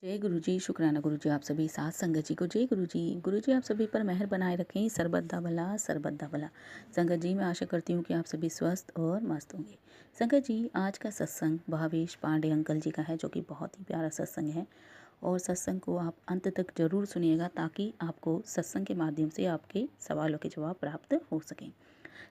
जय गुरु जी। शुक्राना गुरु जी, आप सभी साथ संगत जी को जय गुरु जी। गुरु जी आप सभी पर मेहर बनाए रखें, सरबत्ता भला सरबत्ता भला। संगत जी मैं आशा करती हूँ कि आप सभी स्वस्थ और मस्त होंगे। संगत जी आज का सत्संग भावेश पांडे अंकल जी का है, जो कि बहुत ही प्यारा सत्संग है और सत्संग को आप अंत तक जरूर सुनिएगा ताकि आपको सत्संग के माध्यम से आपके सवालों के जवाब प्राप्त हो सकें।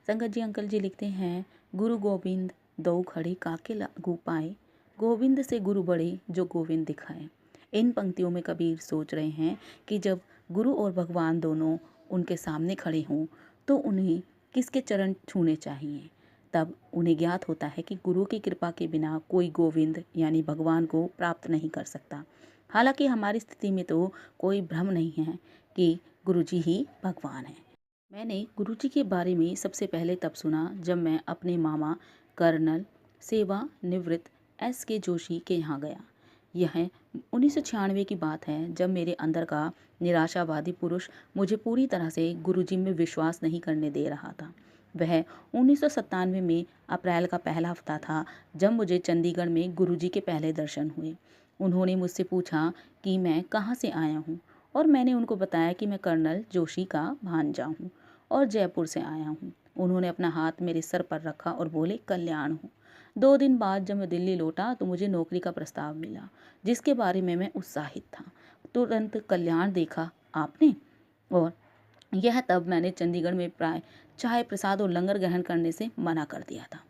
संगत जी अंकल जी लिखते हैं, गुरु गोविंद दो खड़े काके लागू पाए, गोविंद से गुरु बड़े जो गोविंद दिखाए। इन पंक्तियों में कबीर सोच रहे हैं कि जब गुरु और भगवान दोनों उनके सामने खड़े हों तो उन्हें किसके चरण छूने चाहिए। तब उन्हें ज्ञात होता है कि गुरु की कृपा के बिना कोई गोविंद यानी भगवान को प्राप्त नहीं कर सकता। हालांकि हमारी स्थिति में तो कोई भ्रम नहीं है कि गुरु जी ही भगवान हैं। मैंने गुरुजी के बारे में सबसे पहले तब सुना जब मैं अपने मामा कर्नल सेवानिवृत्त S.K. जोशी के यहाँ गया। यह 1996 की बात है, जब मेरे अंदर का निराशावादी पुरुष मुझे पूरी तरह से गुरुजी में विश्वास नहीं करने दे रहा था। वह 1997 में अप्रैल का पहला हफ्ता था जब मुझे चंडीगढ़ में गुरुजी के पहले दर्शन हुए। उन्होंने मुझसे पूछा कि मैं कहाँ से आया हूँ और मैंने उनको बताया कि मैं कर्नल जोशी का भांजा हूँ और जयपुर से आया हूँ। उन्होंने अपना हाथ मेरे सर पर रखा और बोले, कल्याण हूँ। 2 दिन बाद जब मैं दिल्ली लौटा तो मुझे नौकरी का प्रस्ताव मिला, जिसके बारे में मैं उत्साहित था। तुरंत कल्याण देखा आपने? और यह तब मैंने चंडीगढ़ में प्राय चाय प्रसाद और लंगर ग्रहण करने से मना कर दिया था।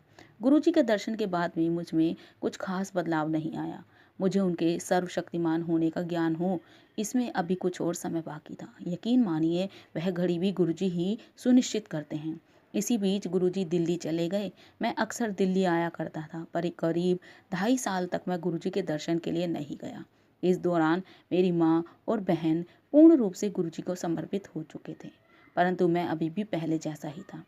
गुरुजी के दर्शन के बाद भी मुझ में कुछ खास बदलाव नहीं आया। मुझे उनके सर्वशक्तिमान होने का ज्ञान हो, इसमें अभी कुछ और समय बाकी था। यकीन मानिए वह घड़ी भी गुरुजी ही सुनिश्चित करते हैं। इसी बीच गुरुजी दिल्ली चले गए। मैं अक्सर दिल्ली आया करता था, पर करीब 2.5 साल तक मैं गुरुजी के दर्शन के लिए नहीं गया। इस दौरान मेरी माँ और बहन पूर्ण रूप से गुरुजी को समर्पित हो चुके थे, परंतु मैं अभी भी पहले जैसा ही था।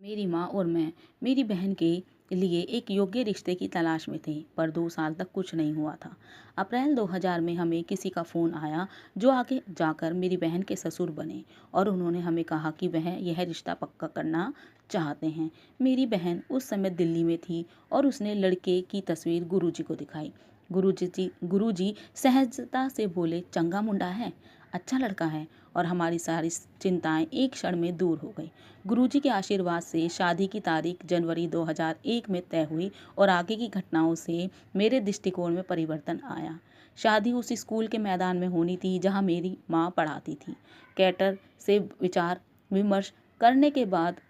मेरी माँ और मैं मेरी बहन के लिए एक योग्य रिश्ते की तलाश में थे, पर 2 साल तक कुछ नहीं हुआ था। अप्रैल 2000 में हमें किसी का फ़ोन आया जो आगे जाकर मेरी बहन के ससुर बने और उन्होंने हमें कहा कि वह यह रिश्ता पक्का करना चाहते हैं। मेरी बहन उस समय दिल्ली में थी और उसने लड़के की तस्वीर गुरुजी को दिखाई। गुरुजी सहजता से बोले, चंगा मुंडा है, अच्छा लड़का है, और हमारी सारी चिंताएं एक क्षण में दूर हो गई। गुरुजी के आशीर्वाद से शादी की तारीख जनवरी 2001 में तय हुई और आगे की घटनाओं से मेरे दृष्टिकोण में परिवर्तन आया। शादी उस स्कूल के मैदान में होनी थी जहां मेरी माँ पढ़ाती थी। कैटर से विचार विमर्श करने के बाद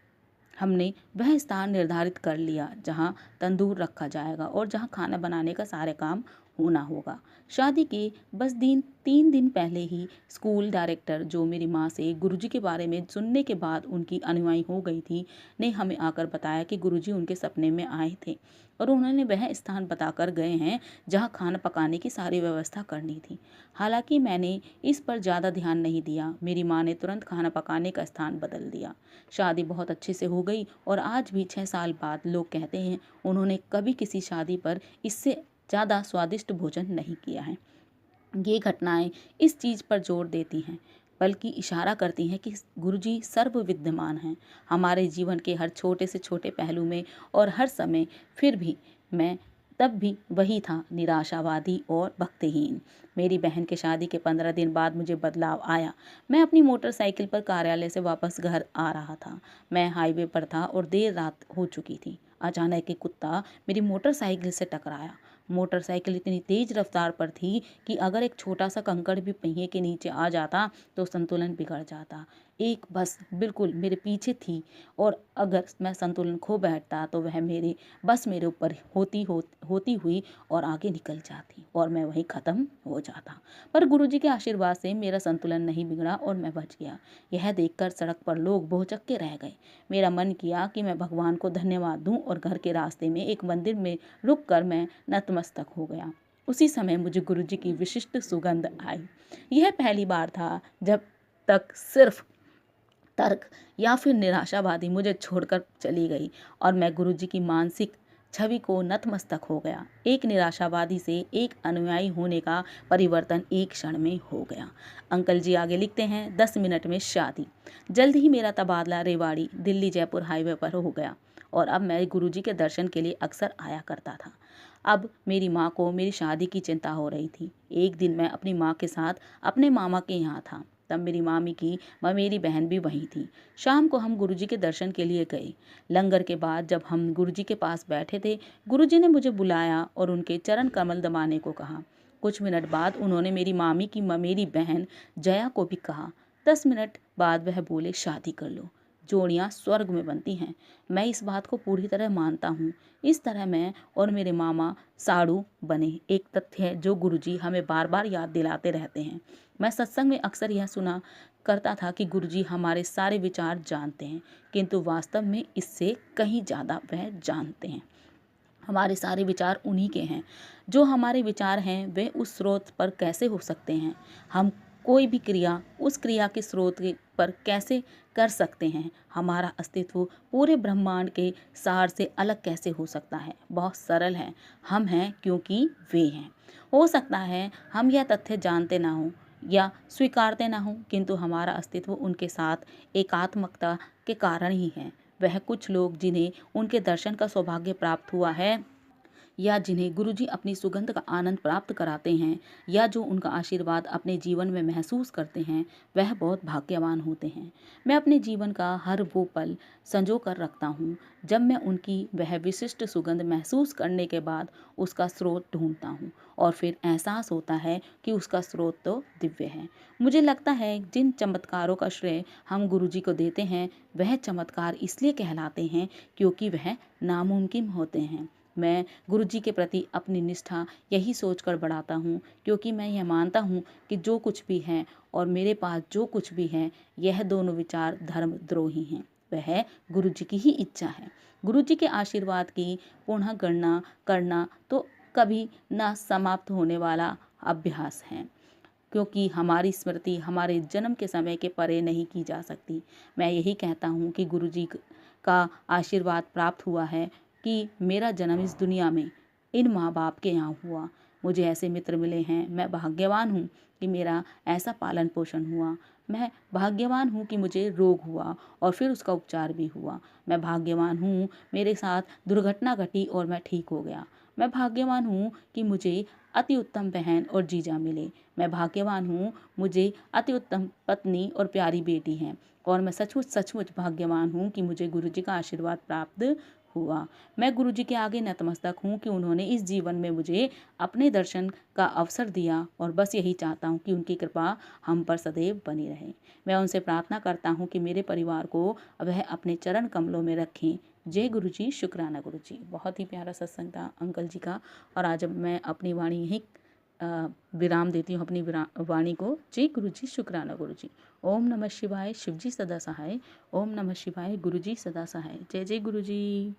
हमने वह स्थान निर्धारित कर लिया जहां तंदूर रखा जाएगा और जहां खाना बनाने का सारे काम होना होगा। शादी के बस 3 दिन पहले ही स्कूल डायरेक्टर, जो मेरी माँ से गुरुजी के बारे में सुनने के बाद उनकी अनुयायी हो गई थी, ने हमें आकर बताया कि गुरुजी उनके सपने में आए थे और उन्होंने वह स्थान बताकर गए हैं जहां खाना पकाने की सारी व्यवस्था करनी थी। हालांकि मैंने इस पर ज़्यादा ध्यान नहीं दिया। मेरी माँ ने तुरंत खाना पकाने का स्थान बदल दिया। शादी बहुत अच्छे से हो गई और आज भी 6 साल बाद लोग कहते हैं उन्होंने कभी किसी शादी पर इससे ज़्यादा स्वादिष्ट भोजन नहीं किया है। ये घटनाएं इस चीज़ पर जोर देती हैं, बल्कि इशारा करती हैं कि गुरुजी सर्व विद्यमान हैं हमारे जीवन के हर छोटे से छोटे पहलू में और हर समय। फिर भी मैं तब भी वही था, निराशावादी और भक्तिहीन। मेरी बहन के शादी के 15 दिन बाद मुझे बदलाव आया। मैं अपनी मोटरसाइकिल पर कार्यालय से वापस घर आ रहा था। मैं हाईवे पर था और देर रात हो चुकी थी। अचानक एक कुत्ता मेरी मोटरसाइकिल से टकराया। मोटरसाइकिल इतनी तेज रफ्तार पर थी कि अगर एक छोटा सा कंकड़ भी पहिए के नीचे आ जाता तो संतुलन बिगड़ जाता। एक बस बिल्कुल मेरे पीछे थी और अगर मैं संतुलन खो बैठता तो वह मेरे ऊपर होती हुई और आगे निकल जाती और मैं वहीं ख़त्म हो जाता। पर गुरुजी के आशीर्वाद से मेरा संतुलन नहीं बिगड़ा और मैं बच गया। यह देखकर सड़क पर लोग भौचक्के रह गए। मेरा मन किया कि मैं भगवान को धन्यवाद दूं और घर के रास्ते में एक मंदिर में रुककर मैं नतमस्तक हो गया। उसी समय मुझे गुरुजी की विशिष्ट सुगंध आई। यह पहली बार था जब तक सिर्फ तर्क या फिर निराशावादी मुझे छोड़कर चली गई और मैं गुरुजी की मानसिक छवि को नतमस्तक हो गया। एक निराशावादी से एक अनुयायी होने का परिवर्तन एक क्षण में हो गया। अंकल जी आगे लिखते हैं, 10 मिनट में शादी। जल्द ही मेरा तबादला रेवाड़ी दिल्ली जयपुर हाईवे पर हो गया और अब मैं गुरुजी के दर्शन के लिए अक्सर आया करता था। अब मेरी माँ को मेरी शादी की चिंता हो रही थी। एक दिन मैं अपनी माँ के साथ अपने मामा के यहाँ था। तब मेरी मामी की मेरी बहन भी वहीं थी। शाम को हम गुरुजी के दर्शन के लिए गए। लंगर के बाद जब हम गुरुजी के पास बैठे थे, गुरुजी ने मुझे बुलाया और उनके चरण कमल दबाने को कहा। कुछ मिनट बाद उन्होंने मेरी मामी की मेरी बहन जया को भी कहा। 10 मिनट बाद वह बोले, शादी कर लो, जोड़ियाँ स्वर्ग में बनती हैं। मैं इस बात को पूरी तरह मानता हूँ। इस तरह मैं और मेरे मामा साड़ू बने। एक तथ्य है जो गुरुजी हमें बार बार याद दिलाते रहते हैं। मैं सत्संग में अक्सर यह सुना करता था कि गुरुजी हमारे सारे विचार जानते हैं, किंतु वास्तव में इससे कहीं ज़्यादा वह जानते हैं। हमारे सारे विचार उन्हीं के हैं। जो हमारे विचार हैं वे उस स्रोत पर कैसे हो सकते हैं? हम कोई भी क्रिया उस क्रिया के स्रोत पर कैसे कर सकते हैं? हमारा अस्तित्व पूरे ब्रह्मांड के सार से अलग कैसे हो सकता है? बहुत सरल है, हम हैं क्योंकि वे हैं। हो सकता है हम यह तथ्य जानते ना हों या स्वीकारते ना हों, किंतु हमारा अस्तित्व उनके साथ एकात्मकता के कारण ही है। वह कुछ लोग जिन्हें उनके दर्शन का सौभाग्य प्राप्त हुआ है, या जिन्हें गुरुजी अपनी सुगंध का आनंद प्राप्त कराते हैं, या जो उनका आशीर्वाद अपने जीवन में महसूस करते हैं, वह बहुत भाग्यवान होते हैं। मैं अपने जीवन का हर वो पल संजो कर रखता हूँ जब मैं उनकी वह विशिष्ट सुगंध महसूस करने के बाद उसका स्रोत ढूंढता हूँ और फिर एहसास होता है कि उसका स्रोत तो दिव्य है। मुझे लगता है जिन चमत्कारों का श्रेय हम गुरुजी को देते हैं, वह चमत्कार इसलिए कहलाते हैं क्योंकि वह नामुमकिन होते हैं। मैं गुरुजी के प्रति अपनी निष्ठा यही सोचकर बढ़ाता हूँ, क्योंकि मैं यह मानता हूँ कि जो कुछ भी है और मेरे पास जो कुछ भी है, यह दोनों विचार धर्मद्रोही हैं। वह गुरुजी की ही इच्छा है। गुरुजी के आशीर्वाद की पुनः गणना करना तो कभी न समाप्त होने वाला अभ्यास है, क्योंकि हमारी स्मृति हमारे जन्म के समय के परे नहीं की जा सकती। मैं यही कहता हूँ कि गुरुजी का आशीर्वाद प्राप्त हुआ है कि मेरा जन्म इस दुनिया में इन माँ बाप के यहाँ हुआ। मुझे ऐसे मित्र मिले हैं। मैं भाग्यवान हूँ कि मेरा ऐसा पालन पोषण हुआ। मैं भाग्यवान हूँ कि मुझे रोग हुआ और फिर उसका उपचार भी हुआ। मैं भाग्यवान हूँ मेरे साथ दुर्घटना घटी और मैं ठीक हो गया। मैं भाग्यवान हूँ कि मुझे अति उत्तम बहन और जीजा मिले। मैं भाग्यवान हूँ मुझे अति उत्तम पत्नी और प्यारी बेटी है। और मैं सचमुच भाग्यवान हूँ कि मुझे गुरुजी का आशीर्वाद प्राप्त हुआ। मैं गुरुजी के आगे नतमस्तक हूँ कि उन्होंने इस जीवन में मुझे अपने दर्शन का अवसर दिया, और बस यही चाहता हूँ कि उनकी कृपा हम पर सदैव बनी रहे। मैं उनसे प्रार्थना करता हूँ कि मेरे परिवार को वह अपने चरण कमलों में रखें। जय गुरुजी, शुक्राना गुरुजी। बहुत ही प्यारा सत्संग था अंकल जी का। और आज मैं अपनी वाणी यहीं विराम देती हूँ, अपनी वाणी को। जय गुरुजी, शुक्राना गुरुजी। ओम नमः शिवाय, शिवजी सदा सहाय। ओम नमः शिवाय, गुरुजी सदा सहाय। जय जय गुरुजी।